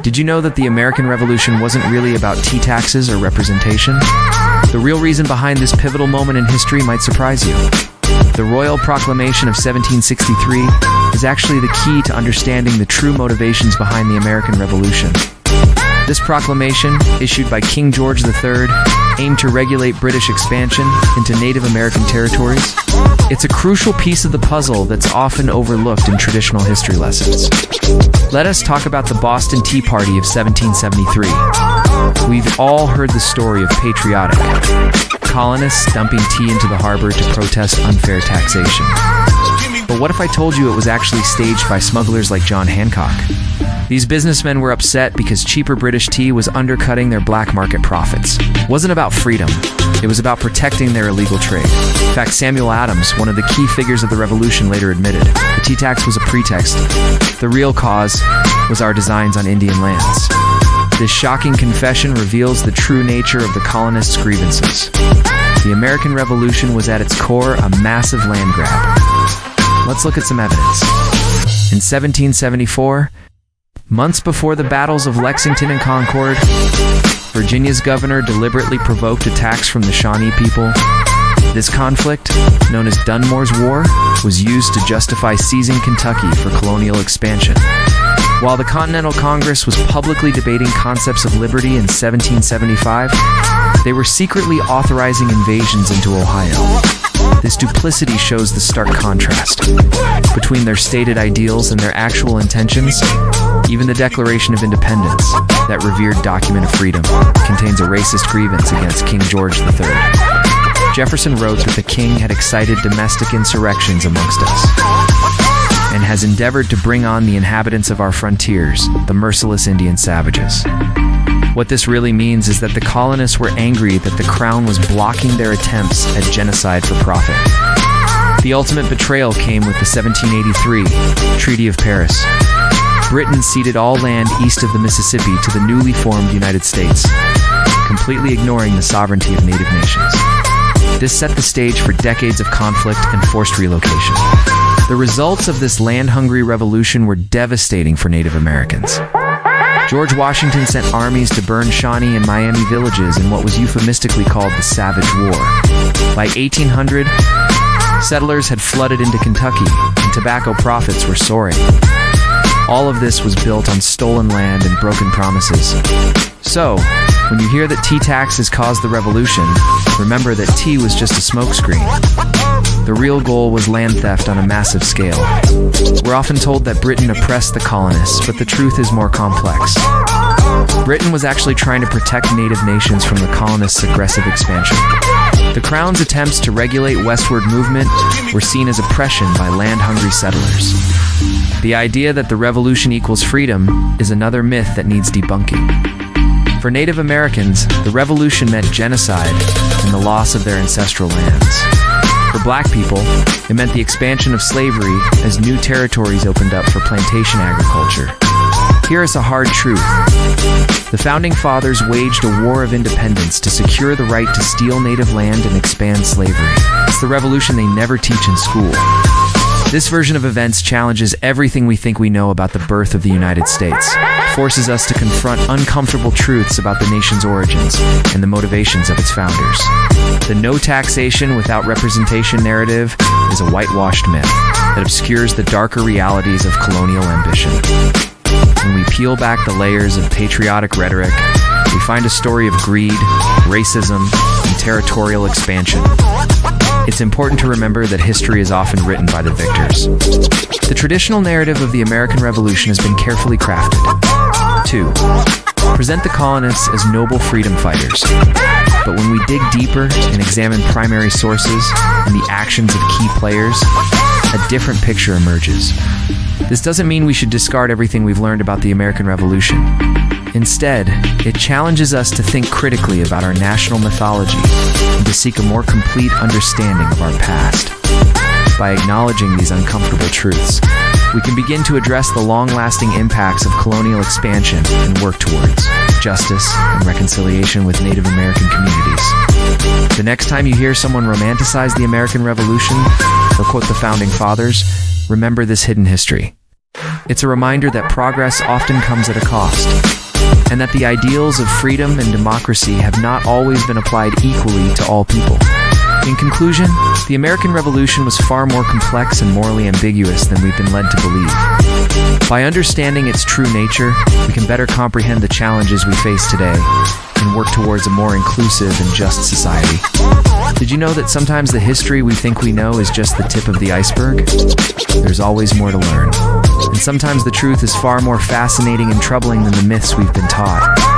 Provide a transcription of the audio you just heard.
Did you know that the American Revolution wasn't really about tea taxes or representation? The real reason behind this pivotal moment in history might surprise you. The Royal Proclamation of 1763 is actually the key to understanding the true motivations behind the American Revolution. This proclamation, issued by King George III, aimed to regulate British expansion into Native American territories. It's a crucial piece of the puzzle that's often overlooked in traditional history lessons. Let us talk about the Boston Tea Party of 1773. We've all heard the story of patriotic colonists dumping tea into the harbor to protest unfair taxation. But what if I told you it was actually staged by smugglers like John Hancock? These businessmen were upset because cheaper British tea was undercutting their black market profits. It wasn't about freedom. It was about protecting their illegal trade. In fact, Samuel Adams, one of the key figures of the revolution, later admitted the tea tax was a pretext. The real cause was our designs on Indian lands. This shocking confession reveals the true nature of the colonists' grievances. The American Revolution was at its core a massive land grab. Let's look at some evidence. In 1774, months before the battles of Lexington and Concord, Virginia's governor deliberately provoked a tax from the Shawnee people. This conflict, known as Dunmore's War, was used to justify seizing Kentucky for colonial expansion. While the Continental Congress was publicly debating concepts of liberty in 1775, they were secretly authorizing invasions into Ohio. This duplicity shows the stark contrast between their stated ideals and their actual intentions. Even the Declaration of Independence, that revered document of freedom, contains a racist grievance against King George III. Jefferson wrote that the king had excited domestic insurrections amongst us and has endeavored to bring on the inhabitants of our frontiers, the merciless Indian savages. What this really means is that the colonists were angry that the crown was blocking their attempts at genocide for profit. The ultimate betrayal came with the 1783 Treaty of Paris. Britain ceded all land east of the Mississippi to the newly formed United States, completely ignoring the sovereignty of native nations. This set the stage for decades of conflict and forced relocation. The results of this land-hungry revolution were devastating for Native Americans. George Washington sent armies to burn Shawnee and Miami villages in what was euphemistically called the Savage War. By 1800, settlers had flooded into Kentucky, and tobacco profits were soaring. All of this was built on stolen land and broken promises. So, when you hear that tea taxes caused the revolution, remember that tea was just a smokescreen. The real goal was land theft on a massive scale. We're often told that Britain oppressed the colonists, but the truth is more complex. Britain was actually trying to protect native nations from the colonists' aggressive expansion. The Crown's attempts to regulate westward movement were seen as oppression by land-hungry settlers. The idea that the revolution equals freedom is another myth that needs debunking. For Native Americans, the revolution meant genocide and the loss of their ancestral lands. For black people, it meant the expansion of slavery as new territories opened up for plantation agriculture. Here is a hard truth. The Founding Fathers waged a war of independence to secure the right to steal native land and expand slavery. It's the revolution they never teach in school. This version of events challenges everything we think we know about the birth of the United States. It forces us to confront uncomfortable truths about the nation's origins and the motivations of its founders. The no taxation without representation narrative is a whitewashed myth that obscures the darker realities of colonial ambition. When we peel back the layers of patriotic rhetoric, we find a story of greed, racism, and territorial expansion. It's important to remember that history is often written by the victors. The traditional narrative of the American Revolution has been carefully crafted. 2. Present the colonists as noble freedom fighters. But when we dig deeper and examine primary sources and the actions of key players, a different picture emerges. This doesn't mean we should discard everything we've learned about the American Revolution. Instead, it challenges us to think critically about our national mythology and to seek a more complete understanding of our past. By acknowledging these uncomfortable truths, we can begin to address the long-lasting impacts of colonial expansion and work towards justice and reconciliation with Native American communities. The next time you hear someone romanticize the American Revolution or quote the Founding Fathers, remember this hidden history. It's a reminder that progress often comes at a cost, and that the ideals of freedom and democracy have not always been applied equally to all people. In conclusion, the American Revolution was far more complex and morally ambiguous than we've been led to believe. By understanding its true nature, we can better comprehend the challenges we face today and work towards a more inclusive and just society. Did you know that sometimes the history we think we know is just the tip of the iceberg? There's always more to learn. And sometimes the truth is far more fascinating and troubling than the myths we've been taught.